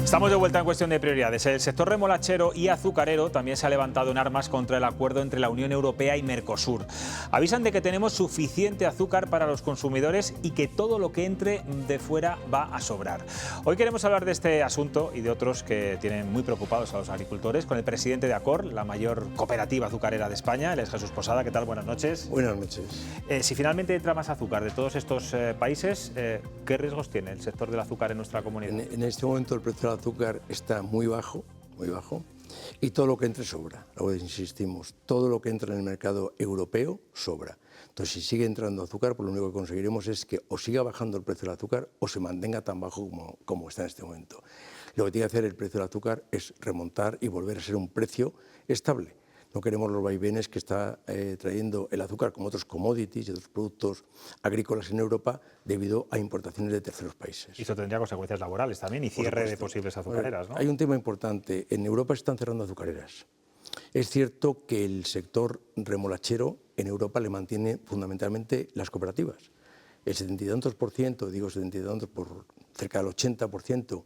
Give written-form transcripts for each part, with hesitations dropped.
Estamos de vuelta en Cuestión de Prioridades. El sector remolachero y azucarero también se ha levantado en armas contra el acuerdo entre la Unión Europea y Mercosur. Avisan de que tenemos suficiente azúcar para los consumidores y que todo lo que entre de fuera va a sobrar. Hoy queremos hablar de este asunto y de otros que tienen muy preocupados a los agricultores con el presidente de Acor, la mayor cooperativa azucarera de España. Él es Jesús Posada. ¿Qué tal? Buenas noches. Buenas noches. Si finalmente entra más azúcar de todos estos países, ¿qué riesgos tiene el sector del azúcar en nuestra comunidad? En este momento el precio del azúcar está muy bajo, y todo lo que entre sobra. Luego insistimos, todo lo que entra en el mercado europeo sobra. Entonces, si sigue entrando azúcar, pues lo único que conseguiremos es que o siga bajando el precio del azúcar o se mantenga tan bajo como está en este momento. Lo que tiene que hacer el precio del azúcar es remontar y volver a ser un precio estable. No queremos los vaivenes que está trayendo el azúcar, como otros commodities y otros productos agrícolas en Europa, debido a importaciones de terceros países. Y eso tendría consecuencias laborales también y cierre de posibles azucareras, ¿no? Hay un tema importante. En Europa se están cerrando azucareras. Es cierto que el sector remolachero en Europa le mantiene fundamentalmente las cooperativas. El 72%, digo 72%, por cerca del 80%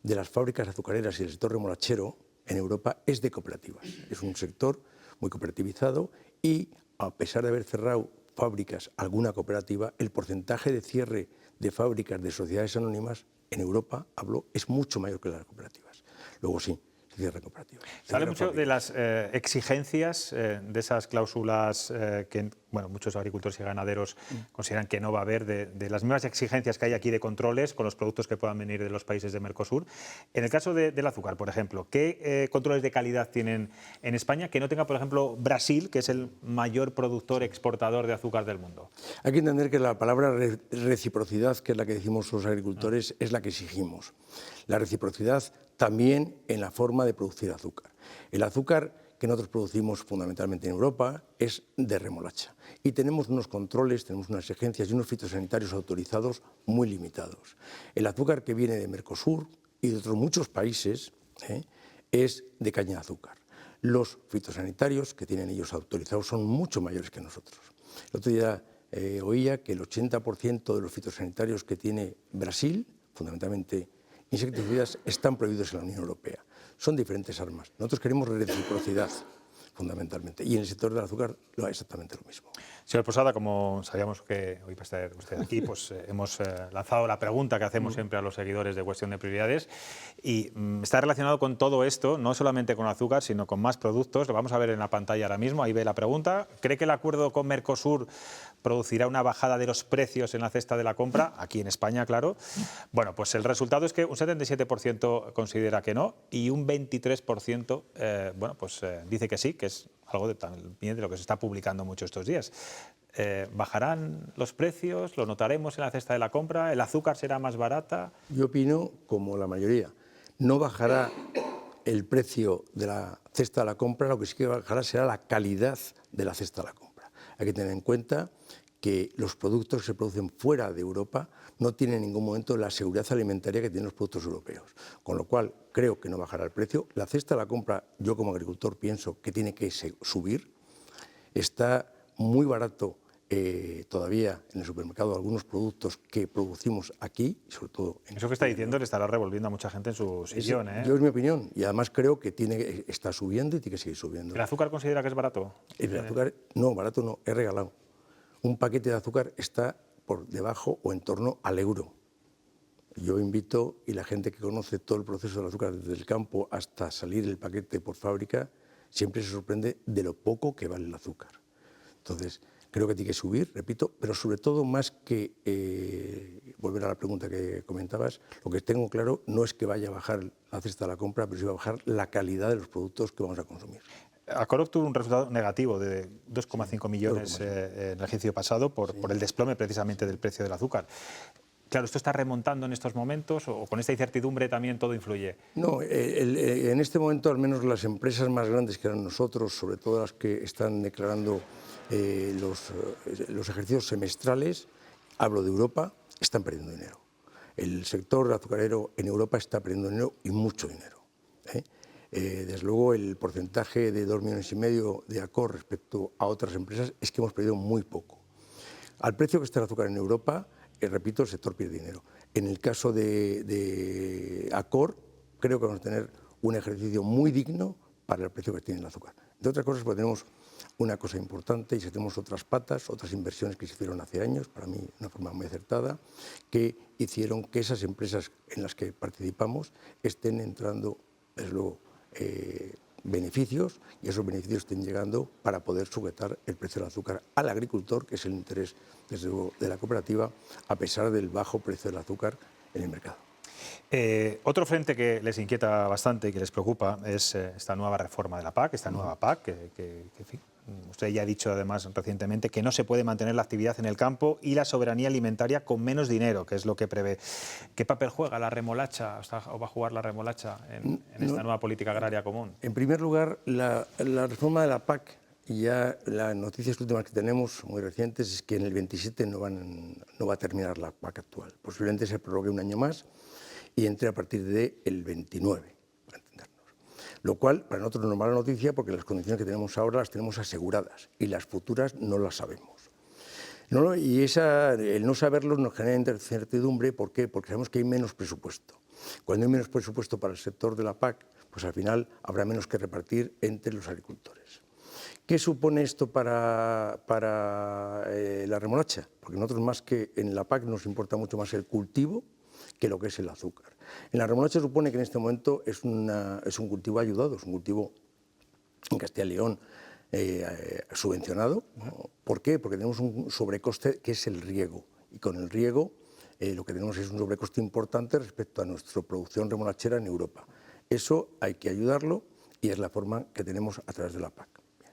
de las fábricas azucareras y el sector remolachero en Europa es de cooperativas. Es un sector muy cooperativizado y, a pesar de haber cerrado fábricas, alguna cooperativa, el porcentaje de cierre de fábricas de sociedades anónimas en Europa, es mucho mayor que las cooperativas. Luego sí, se cierran cooperativas. Se habla mucho de las exigencias, de esas cláusulas que muchos agricultores y ganaderos consideran que no va a haber, de las mismas exigencias que hay aquí de controles con los productos que puedan venir de los países de Mercosur. En el caso del azúcar, por ejemplo, ¿qué controles de calidad tienen en España que no tenga, por ejemplo, Brasil, que es el mayor productor exportador de azúcar del mundo? Hay que entender que la palabra reciprocidad, que es la que decimos los agricultores, es la que exigimos. La reciprocidad también en la forma de producir azúcar. El azúcar que nosotros producimos fundamentalmente en Europa es de remolacha. Y tenemos unos controles, tenemos unas exigencias y unos fitosanitarios autorizados muy limitados. El azúcar que viene de Mercosur y de otros muchos países es de caña de azúcar. Los fitosanitarios que tienen ellos autorizados son mucho mayores que nosotros. El otro día oía que el 80% de los fitosanitarios que tiene Brasil, fundamentalmente insecticidas, están prohibidos en la Unión Europea. Son diferentes armas. Nosotros queremos reciprocidad, fundamentalmente, y en el sector del azúcar es exactamente lo mismo. Señor Posada, como sabíamos que hoy va a estar usted aquí, pues hemos lanzado la pregunta que hacemos siempre a los seguidores de Cuestión de Prioridades y está relacionado con todo esto, no solamente con azúcar, sino con más productos. Lo vamos a ver en la pantalla ahora mismo, ahí ve la pregunta. ¿Cree que el acuerdo con Mercosur producirá una bajada de los precios en la cesta de la compra? Aquí en España, claro. Bueno, pues el resultado es que un 77% considera que no y un 23% dice que sí, que es algo también de lo que se está publicando mucho estos días. ¿Bajarán los precios? ¿Lo notaremos en la cesta de la compra? ¿El azúcar será más barata? Yo opino como la mayoría. No bajará el precio de la cesta de la compra, lo que sí que bajará será la calidad de la cesta de la compra. Hay que tener en cuenta que los productos que se producen fuera de Europa no tienen en ningún momento la seguridad alimentaria que tienen los productos europeos. Con lo cual, creo que no bajará el precio. La cesta de la compra, yo como agricultor pienso que tiene que subir. Está muy barato todavía en el supermercado algunos productos que producimos aquí, sobre todo... Eso que está diciendo le estará revolviendo a mucha gente en su sillón, ¿eh? Yo es mi opinión, y además creo que está subiendo y tiene que seguir subiendo. ¿El azúcar considera que es barato? El azúcar, no, barato no, es regalado. Un paquete de azúcar está por debajo o en torno al euro. Yo invito, y la gente que conoce todo el proceso del azúcar desde el campo hasta salir el paquete por fábrica, siempre se sorprende de lo poco que vale el azúcar. Entonces, creo que tiene que subir, repito, pero sobre todo más que, volver a la pregunta que comentabas, lo que tengo claro no es que vaya a bajar la cesta de la compra, pero sí va a bajar la calidad de los productos que vamos a consumir. Acor obtuvo un resultado negativo de 2,5 millones en el ejercicio pasado por el desplome precisamente del precio del azúcar. Claro, ¿esto está remontando en estos momentos o con esta incertidumbre también todo influye? No, en este momento al menos las empresas más grandes que eran nosotros, sobre todo las que están declarando los ejercicios semestrales, hablo de Europa, están perdiendo dinero. El sector azucarero en Europa está perdiendo dinero y mucho dinero. Desde luego el porcentaje de 2,5 millones de Acor respecto a otras empresas es que hemos perdido muy poco. Al precio que está el azúcar en Europa, repito, el sector pierde dinero. En el caso de Acor, creo que vamos a tener un ejercicio muy digno para el precio que tiene el azúcar. Entre otras cosas, porque tenemos una cosa importante y si tenemos otras patas, otras inversiones que se hicieron hace años, para mí de una forma muy acertada, que hicieron que esas empresas en las que participamos estén entrando, desde luego, beneficios, y esos beneficios estén llegando para poder sujetar el precio del azúcar al agricultor, que es el interés, desde luego, de la cooperativa, a pesar del bajo precio del azúcar en el mercado. Otro frente que les inquieta bastante y que les preocupa es esta nueva reforma de la PAC, esta nueva PAC, en fin, usted ya ha dicho además recientemente que no se puede mantener la actividad en el campo y la soberanía alimentaria con menos dinero, que es lo que prevé. ¿Qué papel juega la remolacha o va a jugar la remolacha en esta nueva política agraria común? En primer lugar, la reforma de la PAC, ya las noticias últimas que tenemos, muy recientes, es que en el 27 no va a terminar la PAC actual. Posiblemente se prorrogue un año más y entre a partir del 29, para entendernos. Lo cual, para nosotros no es mala noticia porque las condiciones que tenemos ahora las tenemos aseguradas y las futuras no las sabemos. Y el no saberlo nos genera incertidumbre. ¿Por qué? Porque sabemos que hay menos presupuesto. Cuando hay menos presupuesto para el sector de la PAC, pues al final habrá menos que repartir entre los agricultores. ¿Qué supone esto para la remolacha? Porque nosotros, más que en la PAC, nos importa mucho más el cultivo que lo que es el azúcar. En la remolacha supone que en este momento es un cultivo ayudado, es un cultivo en Castilla y León subvencionado. ¿Por qué? Porque tenemos un sobrecoste que es el riego, y con el riego lo que tenemos es un sobrecoste importante respecto a nuestra producción remolachera en Europa. Eso hay que ayudarlo y es la forma que tenemos a través de la PAC. Bien.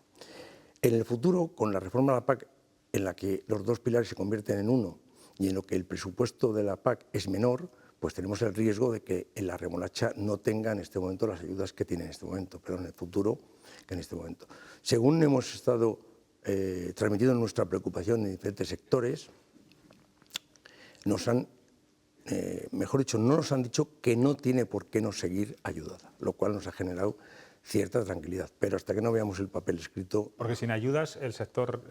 En el futuro, con la reforma de la PAC, en la que los dos pilares se convierten en uno y en lo que el presupuesto de la PAC es menor, pues tenemos el riesgo de que en la remolacha no tenga en este momento las ayudas que tiene en este momento, pero en el futuro que en este momento. Según hemos estado transmitiendo nuestra preocupación en diferentes sectores, mejor dicho, no nos han dicho que no tiene por qué no seguir ayudada, lo cual nos ha generado cierta tranquilidad, pero hasta que no veamos el papel escrito... Porque sin ayudas el sector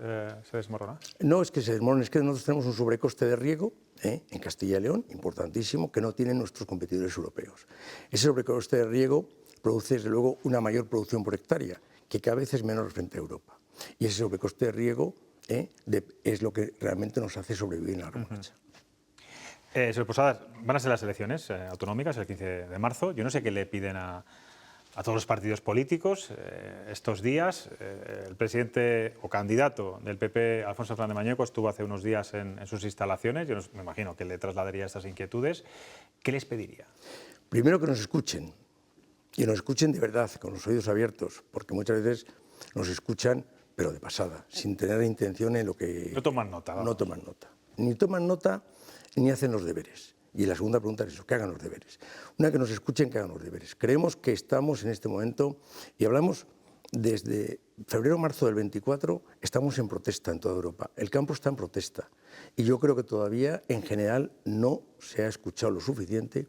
se desmorona. No es que se desmorone, es que nosotros tenemos un sobrecoste de riego en Castilla y León, importantísimo, que no tienen nuestros competidores europeos. Ese sobrecoste de riego produce, desde luego, una mayor producción por hectárea, que cada vez es menor frente a Europa. Y ese sobrecoste de riego es lo que realmente nos hace sobrevivir en la remolacha. Señor Posadas, van a ser las elecciones autonómicas el 15 de marzo. Yo no sé qué le piden a todos los partidos políticos estos días. El presidente o candidato del PP, Alfonso Fernández Mañueco, estuvo hace unos días en sus instalaciones. Yo me imagino que le trasladaría estas inquietudes. ¿Qué les pediría? Primero que nos escuchen, y nos escuchen de verdad, con los oídos abiertos, porque muchas veces nos escuchan, pero de pasada, sin tener intención en lo que... No toman nota. Vamos. No toman nota. Ni toman nota ni hacen los deberes. Y la segunda pregunta es eso, que hagan los deberes. Una, que nos escuchen, que hagan los deberes. Creemos que estamos en este momento, y hablamos desde febrero o marzo del 24, estamos en protesta en toda Europa. El campo está en protesta. Y yo creo que todavía, en general, no se ha escuchado lo suficiente,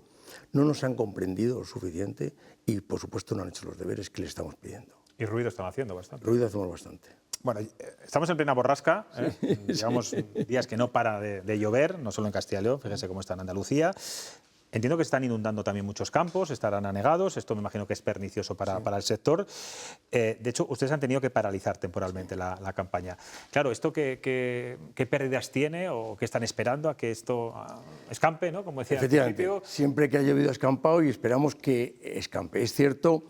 no nos han comprendido lo suficiente y, por supuesto, no han hecho los deberes que les estamos pidiendo. Y ruido están haciendo bastante. Ruido hacemos bastante. Bueno, estamos en plena borrasca, sí. Llevamos días que no para de llover, no solo en Castilla y León, fíjense cómo está en Andalucía. Entiendo que están inundando también muchos campos, estarán anegados, esto me imagino que es pernicioso para el sector. De hecho, ustedes han tenido que paralizar temporalmente la campaña. Claro, ¿esto qué pérdidas tiene o qué están esperando a que esto escampe, ¿no? Como decía al principio? Siempre que ha llovido ha escampado y esperamos que escampe. Es cierto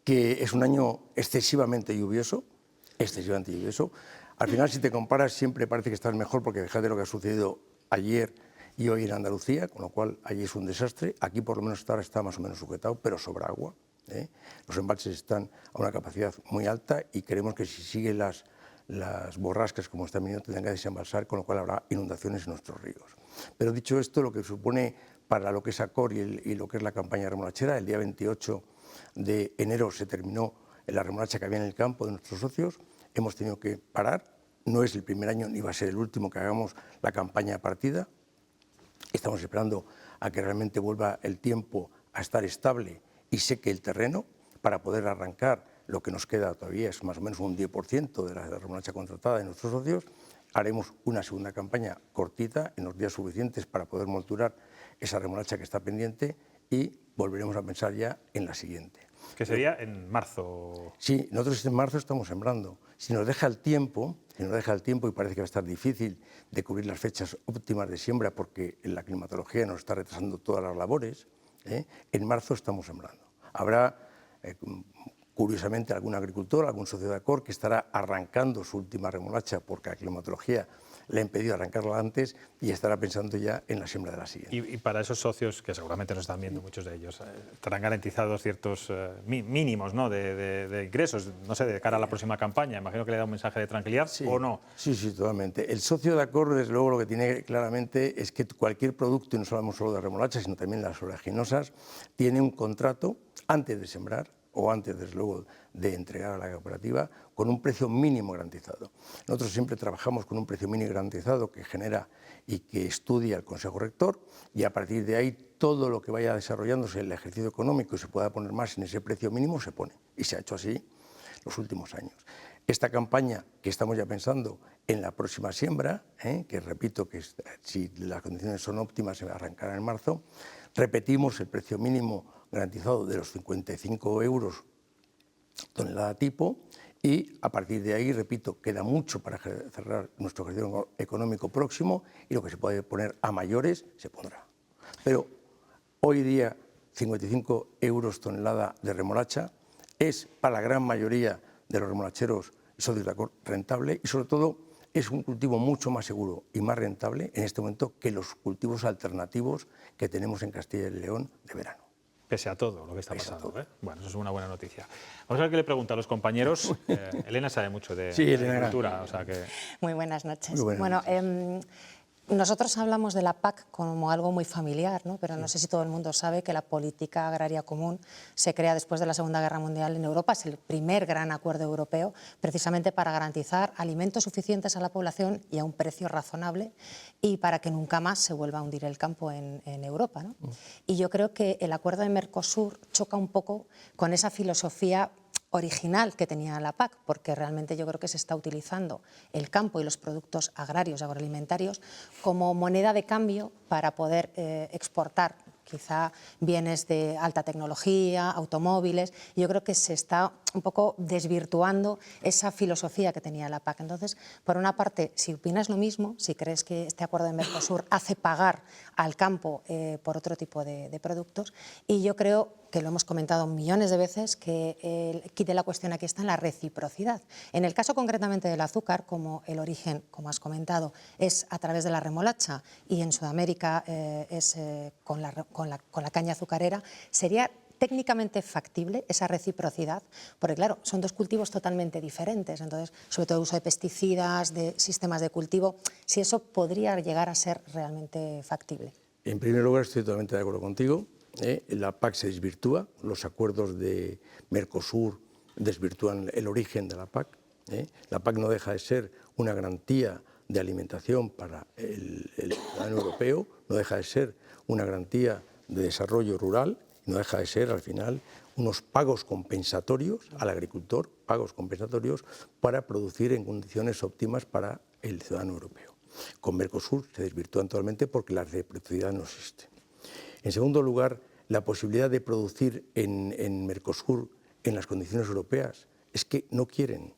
que es un año excesivamente lluvioso. Al final, si te comparas, siempre parece que estás mejor porque fíjate lo que ha sucedido ayer y hoy en Andalucía, con lo cual allí es un desastre. Aquí por lo menos hasta ahora está más o menos sujetado, pero sobra agua. Los embalses están a una capacidad muy alta y creemos que si siguen las borrascas como están viniendo tendrán que desembalsar, con lo cual habrá inundaciones en nuestros ríos. Pero dicho esto, lo que supone para lo que es ACOR y lo que es la campaña remolachera, el día 28 de enero se terminó la remolacha que había en el campo de nuestros socios, hemos tenido que parar, no es el primer año ni va a ser el último que hagamos la campaña partida, estamos esperando a que realmente vuelva el tiempo a estar estable y seque el terreno para poder arrancar lo que nos queda todavía, es más o menos un 10% de la remolacha contratada de nuestros socios. Haremos una segunda campaña cortita, en los días suficientes para poder molturar esa remolacha que está pendiente y volveremos a pensar ya en la siguiente. Que sería en marzo. Sí, nosotros en marzo estamos sembrando. Si nos deja el tiempo, y parece que va a estar difícil de cubrir las fechas óptimas de siembra porque la climatología nos está retrasando todas las labores, en marzo estamos sembrando. Habrá, curiosamente, algún agricultor, algún socio de ACOR que estará arrancando su última remolacha porque la climatología le ha impedido arrancarla antes y estará pensando ya en la siembra de la siguiente. Y para esos socios, que seguramente nos están viendo muchos de ellos, estarán garantizados ciertos mínimos, ¿no?, de ingresos, no sé, de cara a la próxima campaña. Imagino que le da un mensaje de tranquilidad, Sí, ¿o no? Sí, totalmente. El socio de ACOR, desde luego, lo que tiene claramente es que cualquier producto, y no hablamos solo de remolacha, sino también las oleaginosas, tiene un contrato antes de sembrar o antes, desde luego, de entregar a la cooperativa, con un precio mínimo garantizado. Nosotros siempre trabajamos con un precio mínimo garantizado que genera y que estudia el Consejo Rector, y a partir de ahí todo lo que vaya desarrollándose en el ejercicio económico y se pueda poner más en ese precio mínimo se pone, y se ha hecho así los últimos años. Esta campaña, que estamos ya pensando en la próxima siembra, que repito que si las condiciones son óptimas se arrancará en marzo, repetimos el precio mínimo garantizado de los 55 euros tonelada tipo, y a partir de ahí, repito, queda mucho para cerrar nuestro ejercicio económico próximo, y lo que se puede poner a mayores se pondrá. Pero hoy día 55 euros tonelada de remolacha es para la gran mayoría de los remolacheros y socios de ACOR rentable, y sobre todo es un cultivo mucho más seguro y más rentable en este momento que los cultivos alternativos que tenemos en Castilla y León de verano. Pese a todo lo que está pasando. Bueno, eso es una buena noticia. Vamos a ver qué le pregunta a los compañeros. Elena sabe mucho de agricultura. O sea que... Muy buenas noches. Muy buenas noches. Nosotros hablamos de la PAC como algo muy familiar, ¿no? Pero no sé si todo el mundo sabe que la política agraria común se crea después de la Segunda Guerra Mundial en Europa. Es el primer gran acuerdo europeo, precisamente para garantizar alimentos suficientes a la población y a un precio razonable, y para que nunca más se vuelva a hundir el campo en Europa, ¿no? Y yo creo que el acuerdo de Mercosur choca un poco con esa filosofía original que tenía la PAC, porque realmente yo creo que se está utilizando el campo y los productos agrarios y agroalimentarios como moneda de cambio para poder exportar quizá bienes de alta tecnología, automóviles. Y yo creo que se está un poco desvirtuando esa filosofía que tenía la PAC. Entonces, por una parte, si opinas lo mismo, si crees que este acuerdo de Mercosur hace pagar al campo por otro tipo de productos, y yo creo que lo hemos comentado millones de veces, que el quid de la cuestión aquí está en la reciprocidad. En el caso concretamente del azúcar, como el origen, como has comentado, es a través de la remolacha y en Sudamérica es con la caña azucarera, sería técnicamente factible esa reciprocidad, porque claro, son dos cultivos totalmente diferentes, entonces, sobre todo el uso de pesticidas, de sistemas de cultivo, si eso podría llegar a ser realmente factible. En primer lugar, estoy totalmente de acuerdo contigo. La PAC se desvirtúa, los acuerdos de Mercosur desvirtúan el origen de la PAC. La PAC no deja de ser una garantía de alimentación para el ciudadano europeo, no deja de ser una garantía de desarrollo rural, no deja de ser, al final, unos pagos compensatorios al agricultor, pagos compensatorios para producir en condiciones óptimas para el ciudadano europeo. Con Mercosur se desvirtúan totalmente porque la reciprocidad no existe. En segundo lugar, la posibilidad de producir en Mercosur en las condiciones europeas es que no quieren.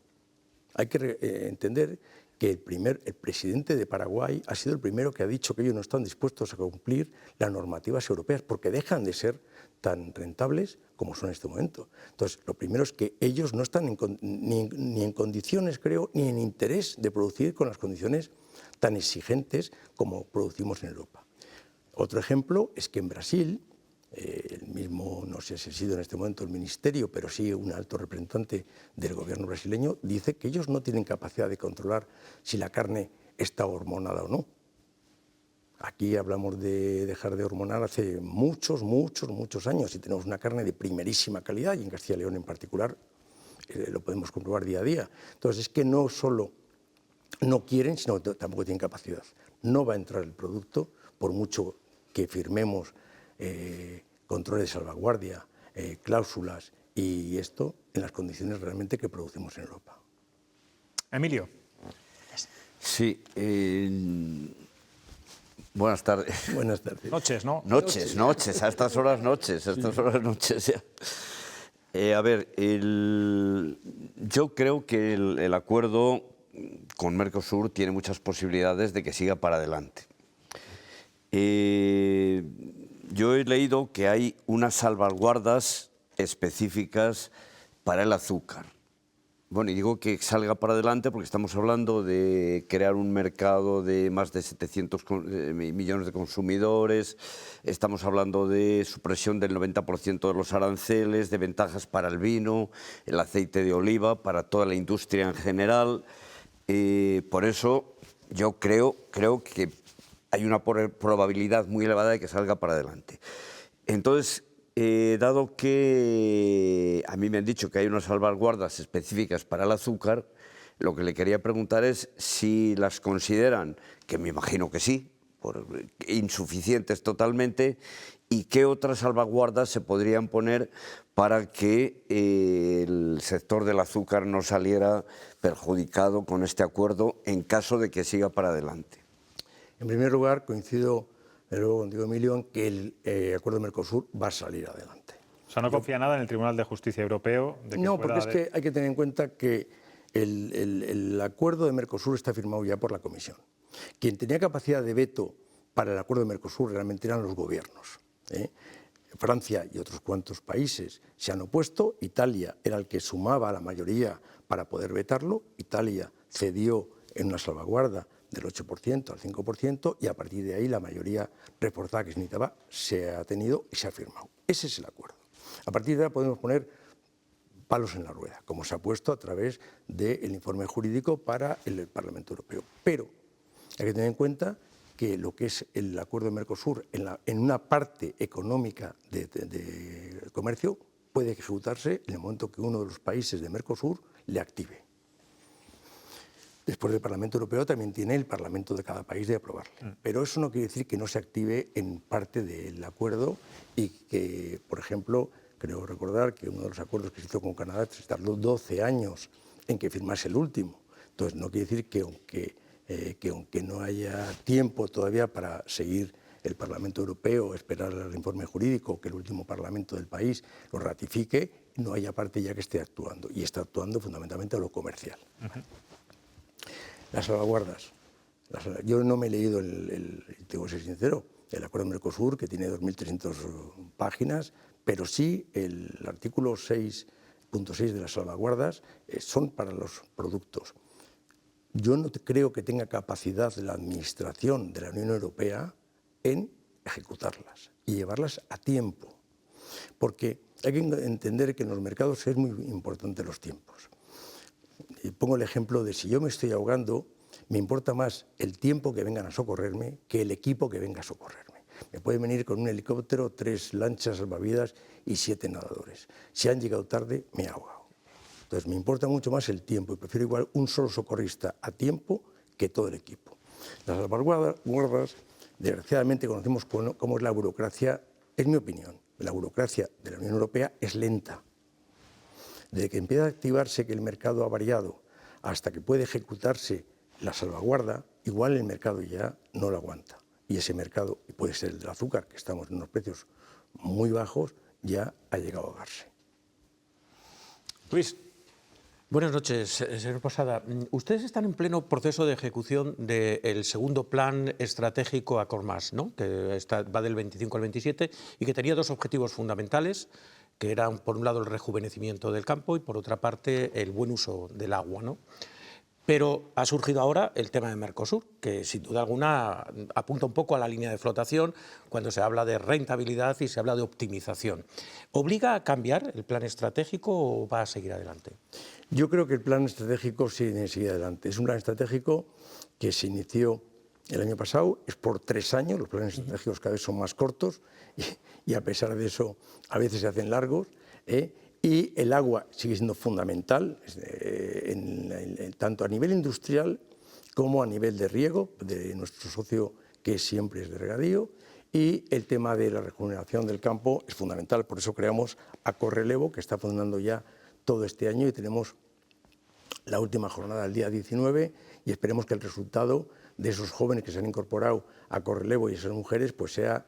Hay que entender que el presidente de Paraguay ha sido el primero que ha dicho que ellos no están dispuestos a cumplir las normativas europeas porque dejan de ser tan rentables como son en este momento. Entonces, lo primero es que ellos no están ni en condiciones, creo, ni en interés de producir con las condiciones tan exigentes como producimos en Europa. Otro ejemplo es que en Brasil, el mismo, no sé si ha sido en este momento el ministerio, pero sí un alto representante del gobierno brasileño, dice que ellos no tienen capacidad de controlar si la carne está hormonada o no. Aquí hablamos de dejar de hormonar hace muchos años y tenemos una carne de primerísima calidad, y en Castilla y León en particular lo podemos comprobar día a día. Entonces es que no solo no quieren, sino que tampoco tienen capacidad. No va a entrar el producto, por mucho que firmemos controles de salvaguardia, cláusulas y esto en las condiciones realmente que producimos en Europa. Emilio. Sí, Buenas tardes. Buenas tardes. Noches, ¿no? Noches, a estas horas noches, ya. A ver, yo creo que el acuerdo con Mercosur tiene muchas posibilidades de que siga para adelante. Yo he leído que hay unas salvaguardas específicas para el azúcar. Bueno, y digo que salga para adelante porque estamos hablando de crear un mercado de más de 700 millones de consumidores, estamos hablando de supresión del 90% de los aranceles, de ventajas para el vino, el aceite de oliva, para toda la industria en general. Por eso yo creo que hay una probabilidad muy elevada de que salga para adelante. Entonces, dado que a mí me han dicho que hay unas salvaguardas específicas para el azúcar, lo que le quería preguntar es si las consideran, que me imagino que sí, insuficientes totalmente, y qué otras salvaguardas se podrían poner para que el sector del azúcar no saliera perjudicado con este acuerdo en caso de que siga para adelante. En primer lugar, coincido luego contigo, Emilio, en que el acuerdo de Mercosur va a salir adelante. O sea, no confía nada en el Tribunal de Justicia Europeo. De que No, pueda porque es que hay que tener en cuenta que el acuerdo de Mercosur está firmado ya por la Comisión. Quien tenía capacidad de veto para el acuerdo de Mercosur realmente eran los gobiernos. Francia y otros cuantos países se han opuesto. Italia era el que sumaba la mayoría para poder vetarlo. Italia cedió en una salvaguarda del 8% al 5%, y a partir de ahí la mayoría reforzada que se necesitaba se ha tenido y se ha firmado. Ese es el acuerdo. A partir de ahí podemos poner palos en la rueda, como se ha puesto a través del informe jurídico para el Parlamento Europeo. Pero hay que tener en cuenta que lo que es el acuerdo de Mercosur en una parte económica de comercio puede ejecutarse en el momento que uno de los países de Mercosur le active. Después del Parlamento Europeo también tiene el Parlamento de cada país de aprobarle. Pero eso no quiere decir que no se active en parte del acuerdo y que, por ejemplo, creo recordar que uno de los acuerdos que se hizo con Canadá se tardó 12 años en que firmase el último. Entonces, no quiere decir que aunque no haya tiempo todavía para seguir el Parlamento Europeo, esperar el informe jurídico, que el último Parlamento del país lo ratifique, no haya parte ya que esté actuando. Y está actuando fundamentalmente a lo comercial. Las salvaguardas. Yo no me he leído, tengo que ser sincero, el acuerdo de Mercosur, que tiene 2.300 páginas, pero sí el artículo 6.6 de las salvaguardas son para los productos. Yo no creo que tenga capacidad de la Administración de la Unión Europea en ejecutarlas y llevarlas a tiempo, porque hay que entender que en los mercados es muy importante los tiempos. Y pongo el ejemplo de si yo me estoy ahogando, me importa más el tiempo que vengan a socorrerme que el equipo que venga a socorrerme. Me pueden venir con un helicóptero, 3 lanchas salvavidas y 7 nadadores. Si han llegado tarde, me he ahogado. Entonces me importa mucho más el tiempo y prefiero igual un solo socorrista a tiempo que todo el equipo. Las salvaguardas, desgraciadamente conocemos cómo es la burocracia, es mi opinión. La burocracia de la Unión Europea es lenta. Desde que empieza a activarse que el mercado ha variado hasta que puede ejecutarse la salvaguarda, igual el mercado ya no lo aguanta. Y ese mercado, y puede ser el del azúcar, que estamos en unos precios muy bajos, ya ha llegado a ahogarse. Luis. Buenas noches, señor Posada. Ustedes están en pleno proceso de ejecución del segundo plan estratégico Acormás, ¿no? Que va del 25 al 27 y que tenía 2 objetivos fundamentales, que eran, por un lado, el rejuvenecimiento del campo y, por otra parte, el buen uso del agua, ¿no? Pero ha surgido ahora el tema de Mercosur, que sin duda alguna apunta un poco a la línea de flotación cuando se habla de rentabilidad y se habla de optimización. ¿Obliga a cambiar el plan estratégico o va a seguir adelante? Yo creo que el plan estratégico sigue adelante. Es un plan estratégico que se inició el año pasado, es por 3 años, los planes estratégicos cada vez son más cortos y a pesar de eso a veces se hacen largos. Y el agua sigue siendo fundamental, tanto a nivel industrial como a nivel de riego, de nuestro socio que siempre es de regadío, y el tema de la regeneración del campo es fundamental. Por eso creamos Acorrelevo, que está funcionando ya todo este año y tenemos la última jornada el día 19 y esperemos que el resultado de esos jóvenes que se han incorporado a Correlevo y esas mujeres, pues sea,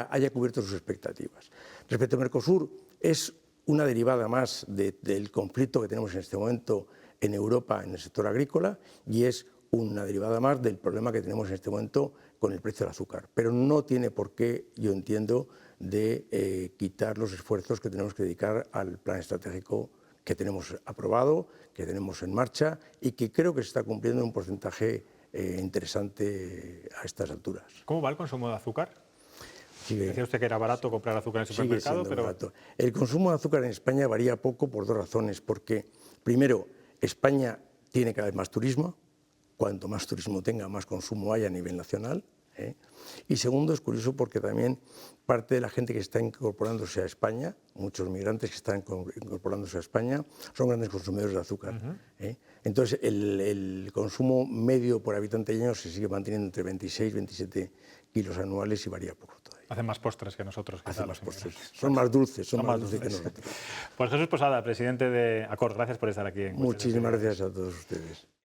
haya cubierto sus expectativas. Respecto a Mercosur, es una derivada más del conflicto que tenemos en este momento en Europa en el sector agrícola y es una derivada más del problema que tenemos en este momento con el precio del azúcar. Pero no tiene por qué, yo entiendo, de quitar los esfuerzos que tenemos que dedicar al plan estratégico que tenemos aprobado, que tenemos en marcha y que creo que se está cumpliendo en un porcentaje interesante a estas alturas. ¿Cómo va el consumo de azúcar? Sigue, Decía usted que era barato comprar azúcar en el sigue supermercado, siendo pero barato. El consumo de azúcar en España varía poco por dos razones. Porque, primero, España tiene cada vez más turismo. Cuanto más turismo tenga, más consumo hay a nivel nacional. Y segundo, es curioso porque también parte de la gente que está incorporándose a España, muchos migrantes que están incorporándose a España, son grandes consumidores de azúcar. Entonces, el consumo medio por habitante año se sigue manteniendo entre 26 y 27 kilos anuales y varía poco todavía. hacen más postres que nosotros. Hacen más postres. Son más dulces, son más dulces que nosotros. Pues Jesús Posada, presidente de ACOR, gracias por estar aquí. Muchísimas gracias a todos ustedes.